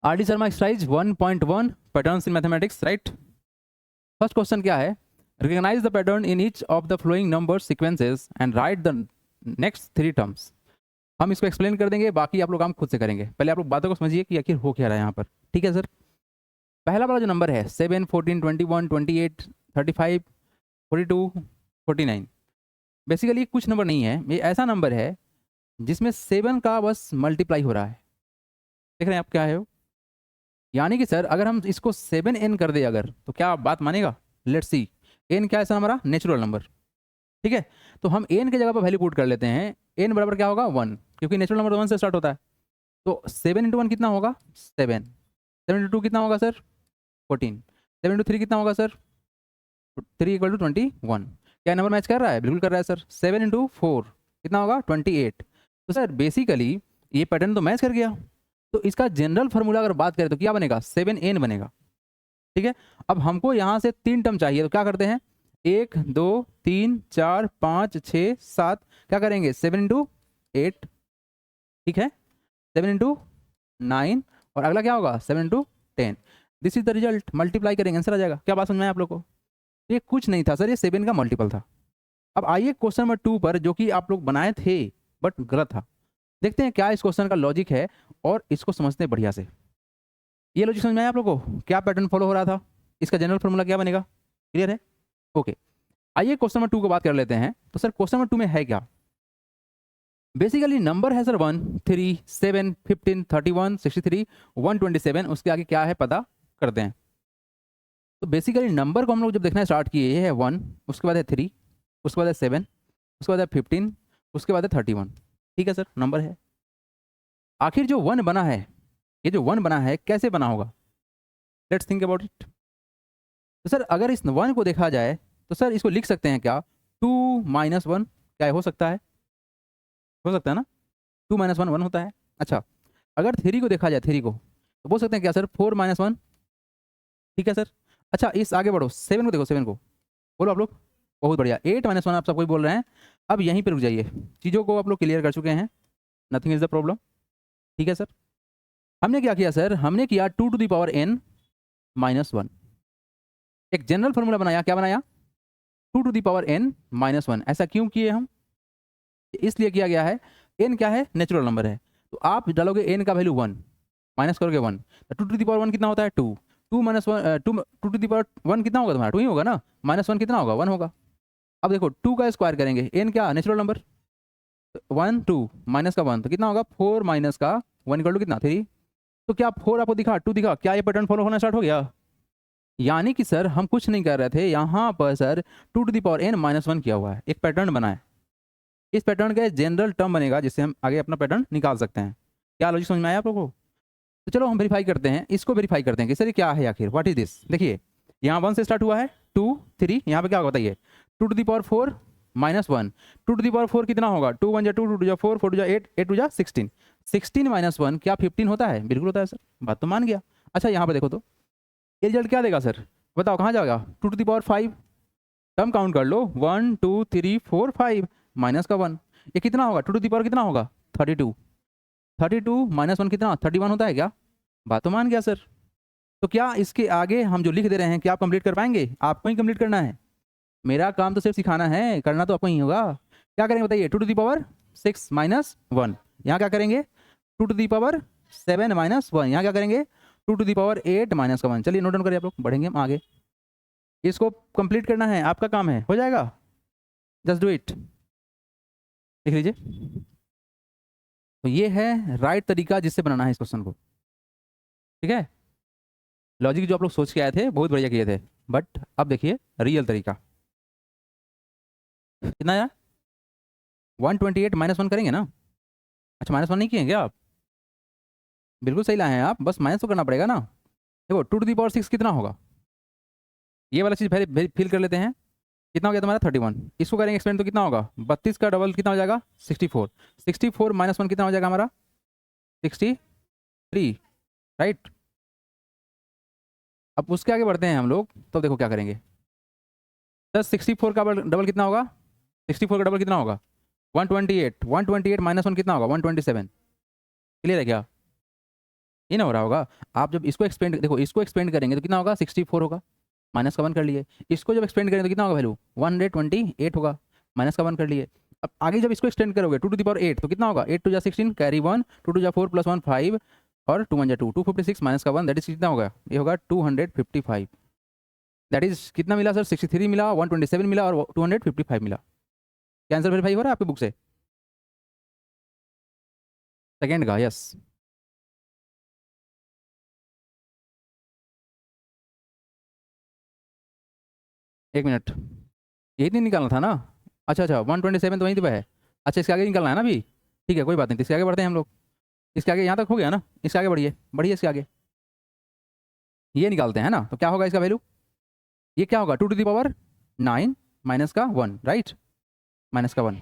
Are D Sharma exercise 1.1 patterns in mathematics, right. First question क्या है, recognize the pattern in each of the following number sequences and write the next 3 terms. हम इसको explain कर देंगे, बाकी आप लोग काम खुद से करेंगे। पहले आप लोग बातों को समझिए कि आखिर हो क्या रहा है यहाँ पर, ठीक है सर। पहला वाला जो नंबर है 7, 14, 21, 28, 35, 42, 49, बेसिकली कुछ नंबर नहीं है, ये ऐसा नंबर है जिसमें 7 का बस मल्टीप्लाई हो रहा है। देख रहे हैं आप क्या है वो, यानी कि सर अगर हम इसको 7n कर दे अगर, तो क्या आप बात मानेगा? लेट्स सी, n क्या है सर? हमारा नेचुरल नंबर, ठीक है। तो हम n की जगह पर वैल्यू पुट कर लेते हैं, n बराबर क्या होगा 1, क्योंकि नेचुरल नंबर 1 से स्टार्ट होता है। तो 7 × 1 कितना होगा? 7। 7 × 2 कितना होगा सर? 14। 7 × 3 कितना होगा सर? 3 = 21। क्या नंबर मैच कर रहा है? बिल्कुल कर रहा है सर। 7 × 4 कितना होगा? 28। तो सर बेसिकली ये पैटर्न तो मैच कर गया। तो इसका जनरल फार्मूला अगर बात करें तो क्या बनेगा? 7n बनेगा, ठीक है। अब हमको यहाँ से 3 टर्म चाहिए, तो क्या करते हैं? 1, 2, 3, 4, 5, 6, 7, क्या करेंगे? 7 × 8, ठीक है। 7 × 9 और अगला क्या होगा? 7 × 10। This is the result. Multiply करेंगे, आंसर आ जाएगा। क्या बात समझ में आया आप लोग को? ये कुछ नहीं था सर, ये 7 का मल्टीपल था। अब आइए क्वेश्चन नंबर 2 पर, जो कि आप लोग बनाए थे बट गलत था। देखते हैं क्या इस क्वेश्चन का लॉजिक है और इसको समझते हैं बढ़िया से। ये लॉजिक समझ में आया आप लोग को? क्या पैटर्न फॉलो हो रहा था? इसका जनरल फॉर्मूला क्या बनेगा? क्लियर है? ओके, आइए क्वेश्चन नंबर 2 को बात कर लेते हैं। तो सर क्वेश्चन नंबर 2 में है क्या? बेसिकली नंबर है सर 1, 3, 7, 15, 31, 63, 127। उसके आगे क्या है पता करते हैं। तो बेसिकली नंबर को हम लोग जब देखना स्टार्ट किए, ये है 1, उसके बाद है 3, उसके बाद है 7, उसके बाद है 15, उसके बाद है 31, ठीक है सर। नंबर है, आखिर जो 1 बना है, ये जो 1 बना है कैसे बना होगा? Let's think about it. तो सर अगर इस 1 को देखा जाए तो सर इसको लिख सकते हैं क्या? 2 - 1, क्या हो सकता है? हो सकता है ना, 2 - 1 1 होता है। अच्छा, अगर 3 को देखा जाए, 3 को तो बोल सकते हैं क्या सर? 4 - 1, ठीक है सर। अच्छा, इस आगे बढ़ो, 7 को देखो, 7 को बोलो आप लोग। बहुत बढ़िया, 8 - 1 आप सब कोई बोल रहे हैं। अब यहीं पर रुक जाइए, चीज़ों को आप लोग क्लियर कर चुके हैं, नथिंग इज द प्रॉब्लम, ठीक है सर। हमने क्या किया सर? हमने किया 2n - 1, एक जनरल फॉर्मूला बनाया। क्या बनाया? 2n - 1। ऐसा क्यों किए हम? इसलिए किया गया है, n क्या है? नेचुरल नंबर है। तो आप डालोगे n का वैल्यू 1, माइनस करोगे 1, तो 2 कितना होता है? 2। 2 - 1, 2 कितना होगा तुम्हारा? 2 ही होगा ना। -1 कितना होगा? 1 होगा। अब देखो 2 का स्क्वायर करेंगे, n क्या? Natural number. 1, 2 माइनस का 1 तो कितना होगा? 4 माइनस का 1 = कितना? 3। तो क्या 4 आपको दिखा, 2 दिखा? क्या ये पैटर्न फॉलो होना स्टार्ट हो गया? यानी कि सर हम कुछ नहीं कर रहे थे यहाँ पर सर, 2n - 1 किया हुआ है, एक पैटर्न बना है। इस पैटर्न का जनरल टर्म बनेगा जिससे हम आगे अपना पैटर्न निकाल सकते हैं। क्या लॉजिक समझ में आया आप लोगों को? तो चलो हम वेरीफाई करते हैं, इसको वेरीफाई करते हैं कि सर ये क्या है आखिर, व्हाट इज दिस। देखिए यहाँ 1 से स्टार्ट हुआ है, 2, 3, यहाँ पे क्या होगा बताइए? 2 - 1, 2 कितना होगा? 2 × 1 = 2, 2 × 2 = 4, 4 × 8, 8 × 16, 16 - 1 क्या 15 होता है? बिल्कुल होता है सर, बात तो मान गया। अच्छा यहाँ पर देखो तो ये रिजल्ट क्या देगा सर? बताओ कहाँ जाएगा? 2 टर्म काउंट कर लो, 1, 2, 3, 4, 5 माइनस का 1, ये कितना होगा? 2 कितना होगा? 32। 32 - 1 कितना? 31 होता है क्या? बात तो मान गया सर। तो क्या इसके आगे हम जो लिख दे रहे हैं क्या आप कंप्लीट कर पाएंगे? आपको ही कंप्लीट करना है, मेरा काम तो सिर्फ सिखाना है, करना तो आपको ही होगा। क्या करेंगे बताइए? 2 6 - 1, यहाँ क्या करेंगे? 2 7 - 1, यहाँ क्या करेंगे? 2 8 माइनस का 1। चलिए नोट डाउन करिए आप लोग, बढ़ेंगे हम आगे। इसको कंप्लीट करना है, आपका काम है, हो जाएगा, जस्ट डू इट। लिख लीजिए। तो ये है राइट तरीका जिससे बनाना है इस क्वेश्चन को, ठीक है। लॉजिक जो आप लोग सोच के आए थे बहुत बढ़िया किए थे, बट अब देखिए रियल तरीका। कितना आया? 128 - 1 करेंगे ना? अच्छा -1 नहीं किए क्या आप? बिल्कुल सही लाए हैं आप, बस माइनस तो करना पड़ेगा ना। देखो 2 6 कितना होगा? ये वाला चीज़ फिल कर लेते हैं। कितना हो गया तुम्हारा? 31। इसको करेंगे एक्सपेंड तो कितना होगा? 32 का डबल कितना हो जाएगा? 64। 64 - 1 कितना हो जाएगा हमारा? 63, राइट। अब उसके आगे बढ़ते हैं हम लोग, तो देखो क्या करेंगे। सर 64 का डबल कितना होगा? 64 का डबल कितना होगा? 128। 128 - 1 कितना होगा? 127। क्लियर है क्या? ये ना हो रहा होगा। आप जब इसको एक्सपेंड देखो, इसको एक्सपेंड करेंगे तो कितना होगा, 64 होगा, माइनस का 1 कर लिए। इसको जब एक्सपेंड करेंगे तो कितना होगा वैल्यू, 128 होगा, माइनस का 1 कर लिए। अब आगे जब इसको एक्सटेंड करोगे 2 to the power 8 तो कितना होगा, 8 2 जा 16 कैरी 1, 2 2 जा 4 + 1 5 और 2 1 जा 2, 256 माइनस का 1 दैट इज कितना होगा, ये होगा 255। दैट इज कितना मिला सर, 63 मिला, 127 मिला और 255 मिला। क्या आंसर वेरीफाई हो रहा है आपकी बुक से, सेकेंड का? यस। एक मिनट, यही नहीं निकालना था ना? अच्छा अच्छा, 127 तो वहीं पे है। अच्छा, इसके आगे निकालना है ना अभी? ठीक है, कोई बात नहीं, तो इसके आगे बढ़ते हैं हम लोग। इसके आगे यहाँ तक हो गया ना, इसके आगे बढ़िए, बढ़िए इसके आगे, ये निकालते हैं ना। तो क्या होगा इसका वैल्यू, ये क्या होगा, 2 to the power 9 माइनस का 1, राइट, माइनस का 1।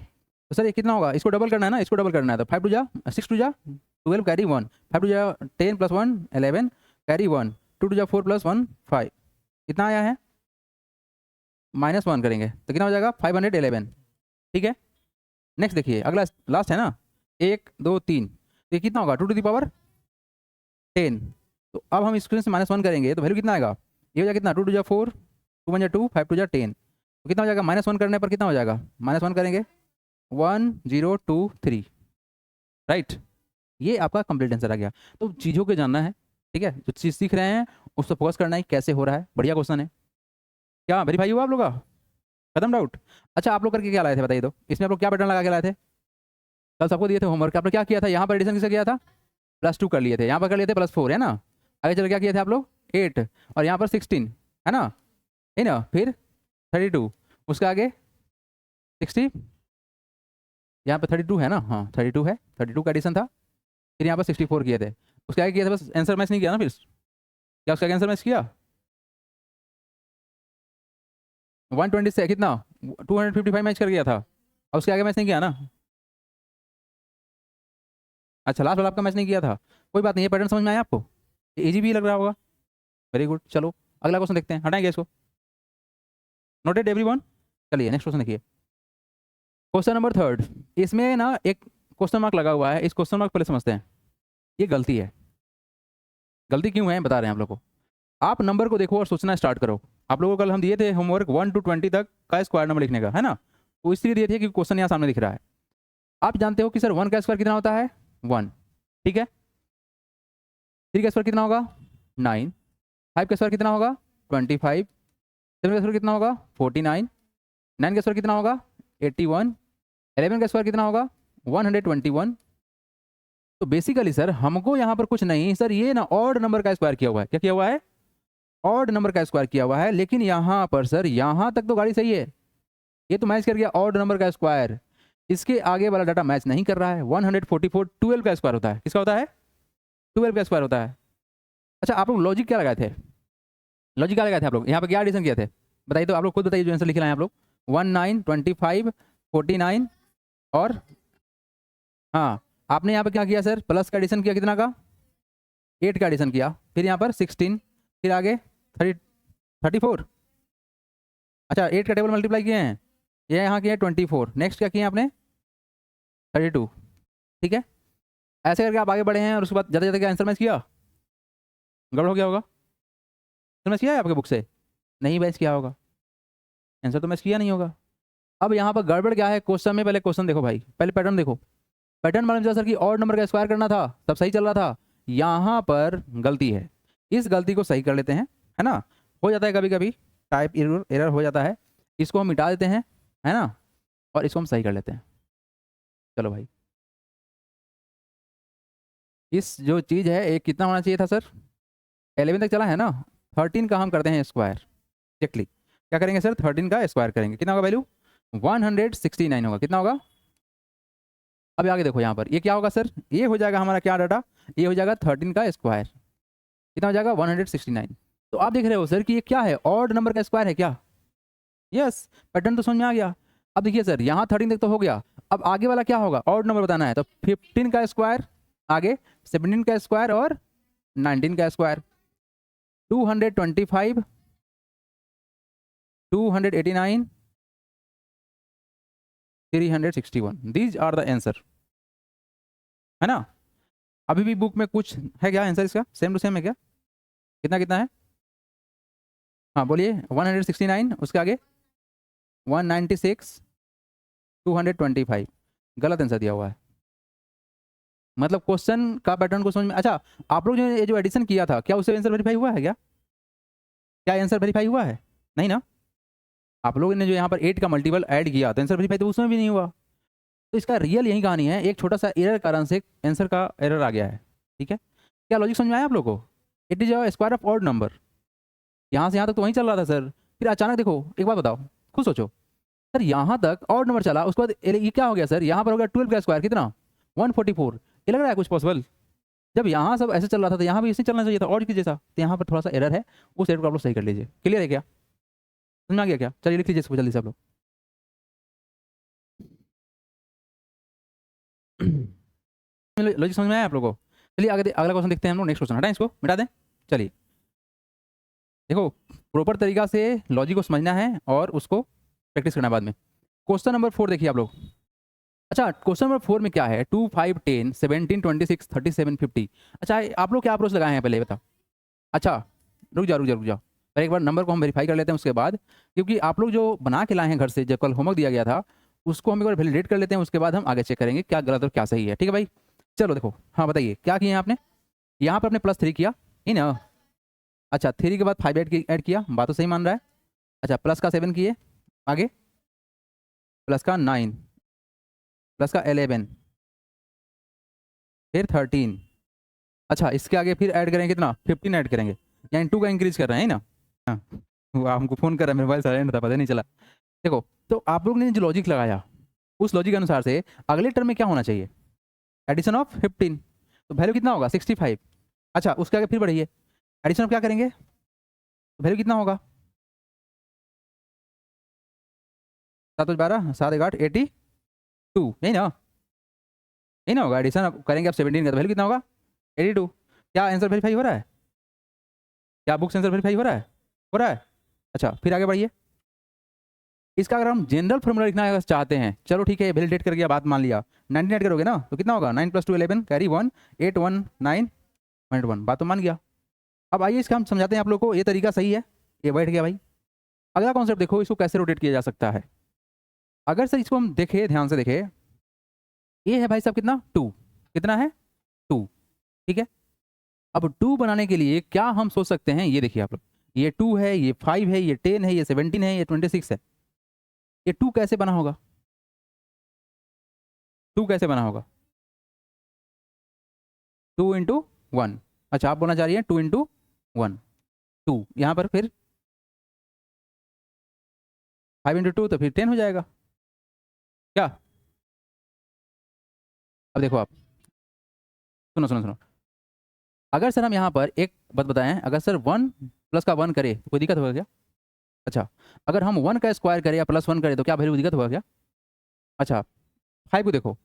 तो सर ये कितना होगा, इसको डबल करना है ना, इसको डबल करना है तो 5 2 जा 6 2 जा 12 कैरी 1, 5 2 जा 10 + 1 11 कैरी 1, 2 2 जा 4 + 1 5, कितना आया है, -1 करेंगे तो कितना हो जाएगा, 511। ठीक है, नेक्स्ट देखिए, अगला लास्ट है ना, 1 2 3, तो ये कितना होगा, 2 to the power 10। तो अब हम इसको से -1 करेंगे तो वैल्यू कितना आएगा, ये हो जाएगा कितना, 2 2 जा 4, 2 1 जा 2, 5 2 जा 10, तो कितना हो जाएगा, -1 करने पर कितना हो जाएगा, -1 करेंगे 1 0 2 3, राइट। ये आपका कंप्लीट आंसर आ गया। तो चीज़ों को जानना है, ठीक है, जो चीज़ सीख रहे हैं उस पर फोकस करना है, कैसे हो रहा है, बढ़िया क्वेश्चन है। क्या वेरीफाई हुआ आप लोग का, खत्म डाउट? अच्छा, आप लोग करके क्या लाए थे बताइए, तो इसमें आप लोग क्या पैटर्न लगा के लाए थे, कल सबको दिए थे होमवर्क, आपने क्या किया था, यहाँ पर एडिशन किसे किया था, +2 कर लिए थे, यहाँ पर कर लिए थे +4, है ना। आगे चल क्या किए थे आप लोग, 8 और यहाँ पर 16, है ना, है ना, फिर 32, उसके आगे 60, यहाँ पर 32 है ना, हाँ 32 है, 32 का एडिशन था, फिर यहाँ पर 64 किए थे, उसके आगे किया था, बस आंसर मैच नहीं किया ना फिर, क्या उसका आंसर मैच किया, 120 से कितना, 255 मैच कर गया था, और उसके आगे मैच नहीं किया ना। अच्छा, लास्ट वाला आपका मैच नहीं किया था, कोई बात नहीं, ये पैटर्न समझ में आया आपको, इजी भी लग रहा होगा, वेरी गुड। चलो अगला क्वेश्चन देखते हैं, हटाएंगे इसको, नोटेड एवरीवन। चलिए नेक्स्ट क्वेश्चन देखिए, क्वेश्चन नंबर 3। इसमें ना एक क्वेश्चन मार्क लगा हुआ है, इस क्वेश्चन मार्क पहले समझते हैं, ये गलती है। गलती क्यों है बता रहे हैं आप लोग को। आप नंबर को देखो और सोचना स्टार्ट करो। आप लोगों को कल हम दिए थे होमवर्क 1 to 20 तक का स्क्वायर नंबर लिखने का, है ना, तो इसलिए दिए थे कि क्वेश्चन यहाँ सामने दिख रहा है। आप जानते हो कि सर 1 का स्क्वायर कितना होता है, 1, ठीक है। 3 का स्क्वायर कितना होगा, 9, 5 का स्क्वायर कितना होगा, 25, 7 का स्क्वायर कितना होगा, 49, 9 का स्क्वायर कितना होगा, 81, 11 का स्क्वायर कितना होगा, 121। तो बेसिकली सर हमको यहाँ पर कुछ नहीं सर, ये ना ऑड नंबर का स्क्वायर किया हुआ है, क्या किया हुआ है, ऑड नंबर का स्क्वायर किया हुआ है। लेकिन यहाँ पर सर यहाँ तक तो गाड़ी सही है, ये तो मैच कर गया ऑड नंबर का स्क्वायर, इसके आगे वाला डाटा मैच नहीं कर रहा है। 144 12 का स्क्वायर होता है, किसका होता है, 12 का स्क्वायर होता है। अच्छा, आप लोग लॉजिक क्या लगाए थे, लॉजिक क्या लगाए थे आप लोग, यहाँ पर क्या एडिशन किए थे बताइए, तो आप लोग खुद बताइए जो आंसर लिख रहे हैं आप लोग, 19 25 49 और, हाँ आपने यहाँ पर क्या किया सर, प्लस का एडिशन किया, कितना का, 8 का एडिशन किया, फिर यहाँ पर 16, फिर आगे 34, अच्छा 8 का टेबल मल्टीप्लाई किए हैं, ये यहाँ किए 24, नेक्स्ट क्या किए आपने 32, ठीक है। ऐसे करके आप आगे बढ़े हैं और उसके बाद ज़्यादा ज़्यादा क्या आंसर मैच किया, गड़बड़ हो गया होगा, आंसर मैच किया है आपके बुक से, नहीं मैच किया होगा, आंसर तो मैच किया नहीं होगा। अब यहाँ पर गड़बड़ क्या है क्वेश्चन में, पहले क्वेश्चन देखो भाई, पहले पैटर्न देखो, पैटर्न मालूम चला सर कि ऑड नंबर का स्क्वायर करना था, तब सही चल रहा था, यहाँ पर गलती है, इस गलती को सही कर लेते हैं, है ना, हो जाता है कभी कभी टाइप एरर एरर हो जाता है, इसको हम मिटा देते हैं, है ना, और इसको हम सही कर लेते हैं। चलो भाई, इस जो चीज़ है एक कितना होना चाहिए था सर, 11 तक चला है ना, 13 का हम करते हैं स्क्वायर, एक्जैक्टली क्या करेंगे सर, 13 का स्क्वायर करेंगे, कितना होगा वैल्यू, 169 होगा, कितना होगा। अब आगे देखो यहाँ पर ये क्या होगा सर, ये हो जाएगा हमारा क्या डाटा, ये हो जाएगा 13 का स्क्वायर, कितना हो जाएगा 169। तो आप देख रहे हो सर कि ये क्या है, ऑड नंबर का स्क्वायर है क्या, यस, पैटर्न तो समझ में आ गया। अब देखिए सर यहाँ 13 तक तो हो गया, अब आगे वाला क्या होगा, ऑड नंबर बताना है, तो 15 का स्क्वायर, आगे 17 का स्क्वायर और 19 का square, 225 289 361, these are the answer, है ना। अभी भी बुक में कुछ है क्या आंसर इसका, सेम टू सेम है क्या? कितना कितना है? हाँ बोलिए। 169, उसके आगे 196, 225। गलत आंसर दिया हुआ है। मतलब क्वेश्चन का पैटर्न को समझ में, अच्छा आप लोग ये जो एडिशन किया था, क्या उससे आंसर वेरीफाई हुआ है क्या? क्या आंसर वेरीफाई हुआ है? नहीं ना। आप लोगों ने जो यहाँ पर 8 का मल्टीपल ऐड किया तो आंसर वेरीफाई तो उसमें भी नहीं हुआ। तो इसका रियल यही कहानी है, एक छोटा सा एरर कारण से आंसर का एरर आ गया है। ठीक है, क्या लॉजिक समझ में आया आप लोग को? It is a square of odd number. यहाँ से यहाँ तक तो वहीं चल रहा था सर, फिर अचानक देखो, एक बात बताओ, खुद सोचो सर, यहाँ तक ऑड नंबर चला, उसके बाद ये क्या हो गया सर, यहाँ पर हो गया 12 का स्क्वायर कितना, 144। ये लग रहा है कुछ पॉसिबल? जब यहाँ सब ऐसे चल रहा था तो यहाँ भी इसे चलना चाहिए था और की जैसा, तो यहाँ पर थोड़ा सा एरर है, उस एरर को आप लोग सही कर लीजिए। क्लियर है क्या? समझ में आ गया क्या? चलिए लिख लीजिए इसको जल्दी से आप लोग। लॉजिक समझ में आया आप लोगों को? चलिए आगे अगला क्वेश्चन देखते हैं हम लोग। नेक्स्ट क्वेश्चन हटाएं, इसको मिटा दें। चलिए देखो, प्रॉपर तरीका से लॉजिक को समझना है और उसको प्रैक्टिस करना है बाद में। क्वेश्चन नंबर 4 देखिए आप लोग। अच्छा क्वेश्चन नंबर 4 में क्या है, 2 5 10 17 26 37 50। अच्छा आप लोग क्या अप्रोच लगाए हैं पहले बताओ। अच्छा रुक जाओ रुक जाओ रुक जाओ, पहले एक बार नंबर को हम वेरीफाई कर लेते हैं उसके बाद, क्योंकि आप लोग जो बना के लाए हैं घर से, जब कल होमवर्क दिया गया था, उसको हम एक बार वैलिडेट कर लेते हैं, उसके बाद हम आगे चेक करेंगे क्या गलत और क्या सही है। ठीक है भाई, चलो देखो, हाँ बताइए क्या किया आपने। यहाँ पर आपने +3 किया, ही ना। अच्छा 3 के बाद 5 ऐड किया, बात तो सही मान रहा है। अच्छा प्लस का 7 किए, आगे प्लस का 9, प्लस का 11, फिर 13। अच्छा इसके आगे फिर ऐड करेंगे कितना, 15 ऐड करेंगे, यानी 2 का इंक्रीज कर रहे हैं ना। हाँ वो हमको फ़ोन कर रहा है, मेरे मोबाइल साइलेंट था, पता नहीं चला। देखो तो आप लोग ने जो लॉजिक लगाया, उस लॉजिक के अनुसार से अगले टर्म में क्या होना चाहिए, एडिशन ऑफ 15, तो वैल्यू कितना होगा 65। अच्छा उसके आगे फिर बढ़िए, एडिशन ऑफ क्या करेंगे, तो वैल्यू कितना होगा, 7 12 7 8 82, यही ना, यही ना होगा। एडिशन करेंगे आप 17 का, तो वैल्यू कितना होगा 82। क्या आंसर वेरीफाई हो रहा है? क्या बुक से आंसर वेरीफाई हो रहा है? हो रहा है। अच्छा फिर आगे बढ़िए, इसका अगर हम जनरल फॉर्मूला लिखना अगर चाहते हैं, चलो ठीक है वैलिडेट कर गया, बात मान लिया, 19 ऐड करोगे ना तो कितना होगा, 9 + 2 11 कैरी 1 8 1 9 1, बात तो मान गया। अब आइए इसका हम समझाते हैं आप लोग को, ये तरीका सही है, ये बैठ गया भाई। अगला कॉन्सेप्ट देखो, इसको कैसे रोटेट किया जा सकता है। अगर सर इसको हम देखें, ध्यान से देखें, ये है भाई साहब कितना 2, कितना है 2, ठीक है। अब 2 बनाने के लिए क्या हम सोच सकते हैं, ये देखिए आप लोग, ये 2 है, ये 5 है, ये 10 है, ये 17 है, ये 26 है। ये 2 कैसे बना होगा, 2 कैसे बना होगा, 2 × 1। अच्छा आप बोलना चाह रही है 2 × 1, 2 यहाँ पर, फिर 5 × 2 तो फिर 10 हो जाएगा क्या। अब देखो आप, सुनो सुनो सुनो, अगर सर हम यहाँ पर एक बात बताएं, अगर सर 1 + का 1 करें तो कोई दिक्कत होगा क्या? अच्छा अगर हम 1 का स्क्वायर करें या +1 करें तो क्या वैल्यू दिक्कत होगा क्या? अच्छा 5 को देखो,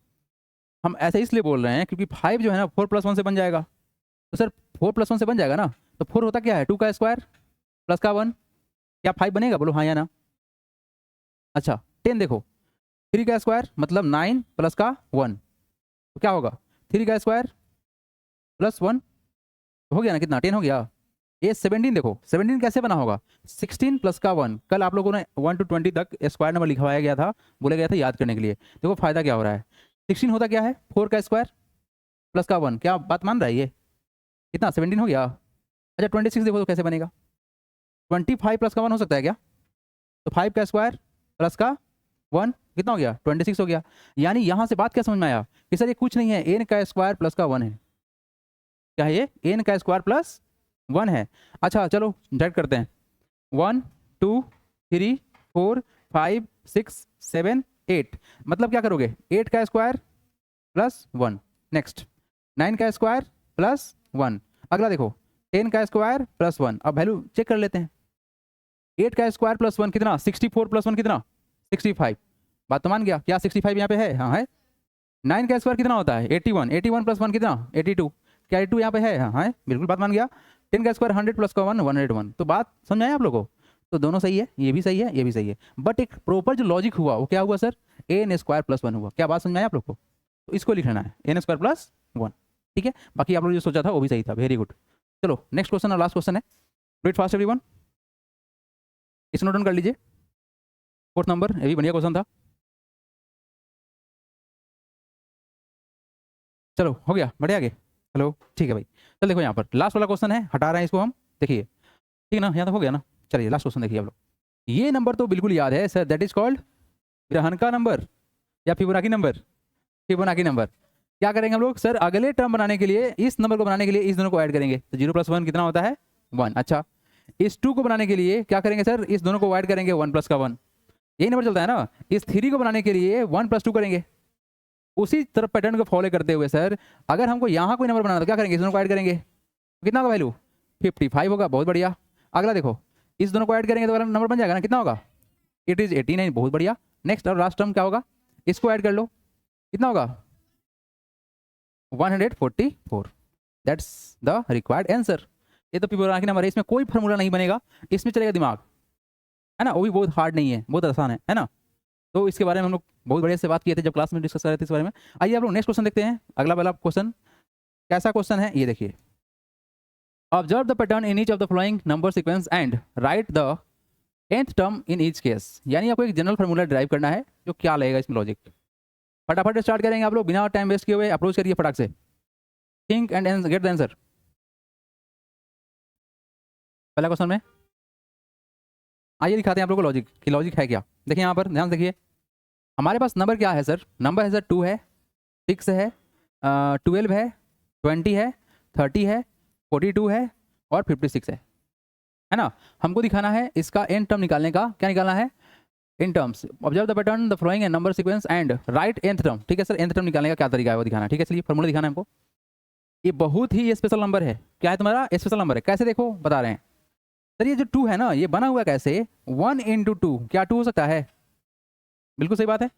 हम ऐसे इसलिए बोल रहे हैं क्योंकि 5 जो है ना 4 + 1 से बन जाएगा, तो सर 4 + 1 से बन जाएगा ना, तो 4 होता क्या है, 2 का स्क्वायर प्लस का 1, क्या 5 बनेगा, बोलो हाँ या ना। अच्छा 10 देखो, 3 का स्क्वायर मतलब 9 प्लस का 1, तो क्या होगा 3 का स्क्वायर +1, हो गया ना, कितना 10 हो गया। ये 17 देखो, 17 कैसे बना होगा, 16 प्लस का 1, कल आप लोगों ने 1 to 20 तक स्क्वायर नंबर लिखवाया गया था, बोला गया था याद करने के लिए। देखो फायदा क्या हो रहा है, 16 होता क्या है 4 का स्क्वायर प्लस का 1, क्या बात मान रहा है ये, कितना 17 हो गया। अच्छा 26 देखो तो कैसे बनेगा, 25 प्लस का 1 हो सकता है क्या, तो 5 का स्क्वायर प्लस का 1 कितना हो गया 26 हो गया। यानी यहाँ से बात क्या समझ में आया कि सर ये कुछ नहीं है, n का स्क्वायर प्लस का 1 है, क्या है ये, n का स्क्वायर प्लस 1 है। अच्छा चलो डायरेक्ट करते हैं, 1 2 3 4 5 6 7 8, मतलब क्या करोगे 8 का स्क्वायर प्लस 1, नेक्स्ट 9 का स्क्वायर प्लस 1, अगला देखो 10 का स्क्वायर प्लस 1। अब वैल्यू चेक कर लेते हैं, 8 का स्क्वायर प्लस 1 कितना, 64 प्लस 1 कितना 65, बात तो मान गया, क्या 65 यहाँ पे है, हाँ है। 9 का स्क्वायर कितना होता है 81, 81 प्लस 1 कितना 82, क्या 82 यहाँ पे है, हाँ है, बिल्कुल बात मान गया। 10 का स्क्वायर 100 प्लस का 1 101, तो बात समझ आया आप लोगों को, तो दोनों सही है, ये भी सही है ये भी सही है, बट एक प्रॉपर जो लॉजिक हुआ वो क्या हुआ सर, n² + 1 हुआ, क्या बात समझ में आया आप लोग को, तो इसको लिख लेना है n² + 1, ठीक है, बाकी आप लोग जो सोचा था वो भी सही था, वेरी गुड। चलो नेक्स्ट क्वेश्चन और लास्ट क्वेश्चन है, डू इट फास्ट एवरीवन, इस नोट डाउन कर लीजिए। 4th नंबर, ये भी बढ़िया क्वेश्चन था। चलो हो गया, बढ़े आगे। हेलो, ठीक है भाई। चल देखो यहाँ पर लास्ट वाला क्वेश्चन है, हटा रहे हैं इसको हम, देखिए ठीक ना, यहाँ तक हो गया ना। चलिए लास्ट क्वेश्चन देखिए आप लोग। ये नंबर तो बिल्कुल याद है सर, दैट इज कॉल्ड ग्रहण नंबर या फिबोनाची नंबर। फिबोनाची नंबर क्या करेंगे हम लोग सर, अगले टर्म बनाने के लिए, इस नंबर को बनाने के लिए इस दोनों को ऐड करेंगे, तो 0 + 1 कितना होता है 1। अच्छा, इस 2 को बनाने के लिए क्या करेंगे सर, इस दोनों को ऐड करेंगे, 1 + 1, यही नंबर चलता है ना। इस 3 को बनाने के लिए 1 + 2 करेंगे। उसी तरह पैटर्न को फॉलो करते हुए सर, अगर हमको यहाँ कोई नंबर बनाना तो क्या करेंगे, इस दोनों को ऐड करेंगे, कितना होगा वैल्यू 55 होगा, बहुत बढ़िया। अगला देखो, इस दोनों को ऐड करेंगे तो अगला नंबर बन जाएगा ना, कितना होगा, इट इज 89, बहुत बढ़िया। नेक्स्ट और लास्ट टर्म क्या होगा, इसको ऐड कर लो, कितना होगा 144, दैट्स द रिक्वायर्ड आंसर। ये तो फिबोनाची नंबर है, इसमें कोई फॉर्मूला नहीं बनेगा, इसमें चलेगा दिमाग, है ना, वो भी बहुत हार्ड नहीं है, बहुत आसान है ना। तो इसके बारे में हम लोग बहुत बढ़िया से बात किए थे जब क्लास में डिस्कस कर रहे थे इस बारे में। आइए आप लोग नेक्स्ट क्वेश्चन देखते हैं, अगला वाला क्वेश्चन कैसा क्वेश्चन है ये देखिए। Observe the pattern in each of the following number sequence and write the nth term in each case. यानी आपको एक जनरल फार्मूला ड्राइव करना है, जो क्या लगेगा इसमें लॉजिक। फटाफट स्टार्ट करेंगे आप लोग, बिना टाइम वेस्ट किए हुए अप्रोच करिए फटाक से, think and get the answer. पहला क्वेश्चन में आइए दिखाते हैं आप लोगों को लॉजिक कि लॉजिक है क्या। देखिए यहाँ पर ध्यान देखिए, हमारे पास नंबर क्या है सर, नंबर है सर 2 है, 6 है, 12 है, 20 है, 30 है, 42 है और 56 है ना। हमको दिखाना है इसका एन टर्म निकालने का, क्या निकालना है in terms. Observe the pattern the following and number sequence and right nth term. ठीक है सर, nth टर्म निकालने का क्या तरीका है वो दिखाना है, ठीक है। चलिए फॉर्मूला दिखाना है हमको, ये बहुत ही स्पेशल नंबर है। क्या है तुम्हारा स्पेशल नंबर है, कैसे देखो बता रहे हैं सर। ये जो 2 है ना, ये बना हुआ कैसे, 1 × 2, क्या 2 हो सकता है, बिल्कुल सही बात है।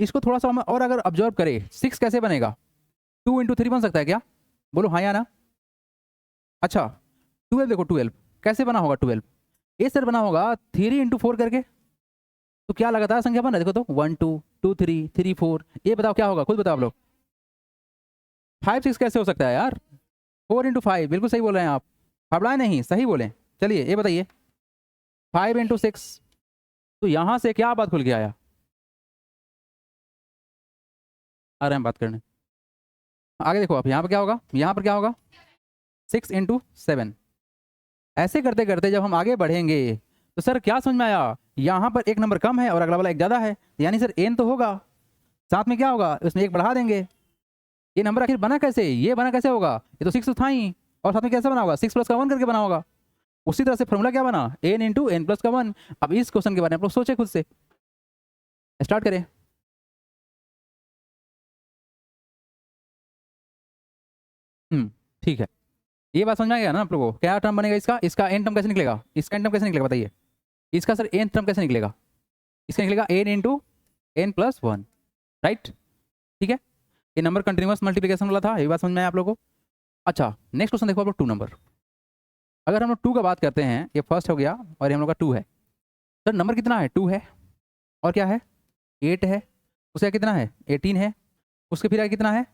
इसको थोड़ा सा हम और अगर ऑब्जर्व करें, 6 कैसे बनेगा, 2 × 3 बन सकता है क्या, बोलो हाँ या ना। अच्छा 12 देखो, 12 कैसे बना होगा, 12 ये सर बना होगा 3 × 4 करके, तो क्या लगातार संख्या बन रहा है, देखो तो 1 2 2 3 3 4, ये बताओ क्या होगा, खुद बताओ आप लोग। 5 6 कैसे हो सकता है यार, 4 × 5, बिल्कुल सही बोल रहे हैं आप, हबड़ाए नहीं, सही बोले। चलिए ये बताइए 5 × 6, तो यहां से क्या बात खुल के आया, आ रहे हैं बात करने। आगे देखो, अब यहाँ पर क्या होगा, यहाँ पर क्या होगा 6 × 7। ऐसे करते करते जब हम आगे बढ़ेंगे तो सर क्या समझ में आया, यहाँ पर एक नंबर कम है और अगला वाला एक ज़्यादा है, यानी सर n तो होगा, साथ में क्या होगा, उसमें एक बढ़ा देंगे। ये नंबर आखिर बना कैसे, ये बना कैसे होगा, ये तो 6 तो था ही, और साथ में कैसे बना होगा, 6 + 1 करके बना होगा। उसी तरह से फॉर्मूला क्या बना, n × n + 1। अब इस क्वेश्चन के बारे में आप लोग सोचे खुद से, स्टार्ट करें। ठीक है, ये बात समझ में आ गया ना आप लोगों को, क्या टर्म बनेगा इसका, इसका n टर्म कैसे निकलेगा, इसका n टर्म कैसे निकलेगा बताइए, इसका सर n टर्म कैसे निकलेगा, इसका निकलेगा n × n + 1, राइट। ठीक है, ये नंबर कंटिन्यूअस मल्टीप्लिकेशन वाला था, ये बात समझ में आया आप लोगों को। अच्छा नेक्स्ट क्वेश्चन देखो आप लोग, 2 नंबर। अगर हम लोग 2 का बात करते हैं, ये फर्स्ट हो गया और ये हम लोग का 2 है। सर नंबर कितना है, 2 है और क्या है 8 है, उसका कितना है 18 है, उसके फिर आगे कितना है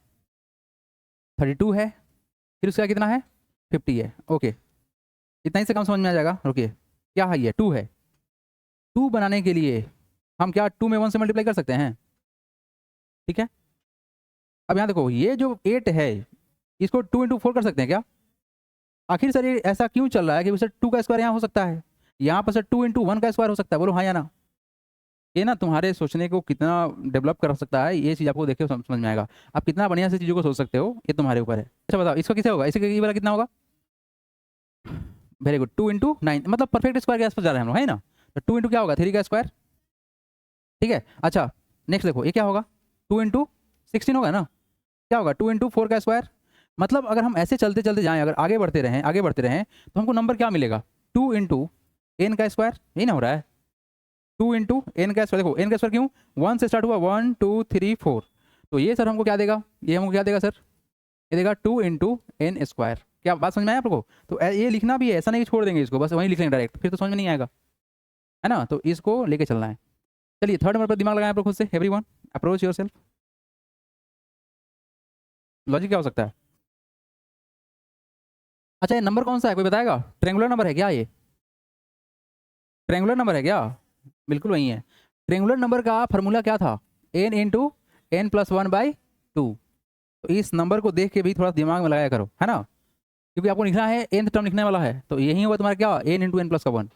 32 है, फिर उसका कितना है 50 है। ओके, इतना ही से काम समझ में आ जाएगा। रुकिए, क्या है ये 2 है, 2 बनाने के लिए हम क्या 2 में 1 से मल्टीप्लाई कर सकते हैं, ठीक है। अब यहाँ देखो, ये जो 8 है इसको 2 × 4 कर सकते हैं क्या, आखिर सर ये ऐसा क्यों चल रहा है कि सर 2 का स्क्वायर यहाँ हो सकता है, यहाँ पर सर 2 × 1 का स्क्वायर हो सकता है, बोलो हाँ या ना। ये ना तुम्हारे सोचने को कितना डेवलप कर सकता है, ये चीज़ आपको देख के समझ में आएगा, आप कितना बढ़िया से चीज़ों को सोच सकते हो, ये तुम्हारे ऊपर है। अच्छा बताओ इसका किसे होगा, इसके ये वाला कितना होगा, वेरी गुड 2 × 9, मतलब परफेक्ट स्क्वायर के आसपास जा रहे हैं हम लोग, है ना। तो 2 × क्या होगा 3 का स्क्वायर, ठीक है। अच्छा नेक्स्ट देखो, ये क्या होगा 2 × 16 होगा ना, क्या होगा 2 × 4 का स्क्वायर। मतलब अगर हम ऐसे चलते चलते जाएं, अगर आगे बढ़ते रहें तो हमको नंबर क्या मिलेगा 2 × n का स्क्वायर, यही ना हो रहा है 2 × n का स्क्वायर। देखो n का स्क्वायर क्यों, 1 से स्टार्ट हुआ, 1 2 3 4, तो ये सर हमको क्या देगा, ये हमको क्या देगा सर, ये देगा 2 × n स्क्वायर। क्या बात समझ में आया आप लोगों को, तो ये लिखना भी है, ऐसा नहीं छोड़ देंगे इसको, बस वहीं लिख लेंगे डायरेक्ट, फिर तो समझ में नहीं आएगा, है ना। तो इसको लेके चलना है। चलिए थर्ड नंबर पर दिमाग लगाएं आप लोग खुद से, एवरीवन अप्रोच योरसेल्फ। लॉजिक क्या हो सकता है, अच्छा ये नंबर कौन सा है, कोई बताएगा? ट्रेंगुलर नंबर है क्या ये? ट्रेंगुलर नंबर है क्या? बिल्कुल वही है। ट्रेंगुलर नंबर का फॉर्मूला क्या था? n into N plus one by two. तो इस नंबर को देख के भी थोड़ा दिमाग में लगाया करो, है ना, क्योंकि आपको लिखना है nth टर्म लिखने वाला है, तो यही होगा तुम्हारा क्या, n इंटू एन प्लस का वन।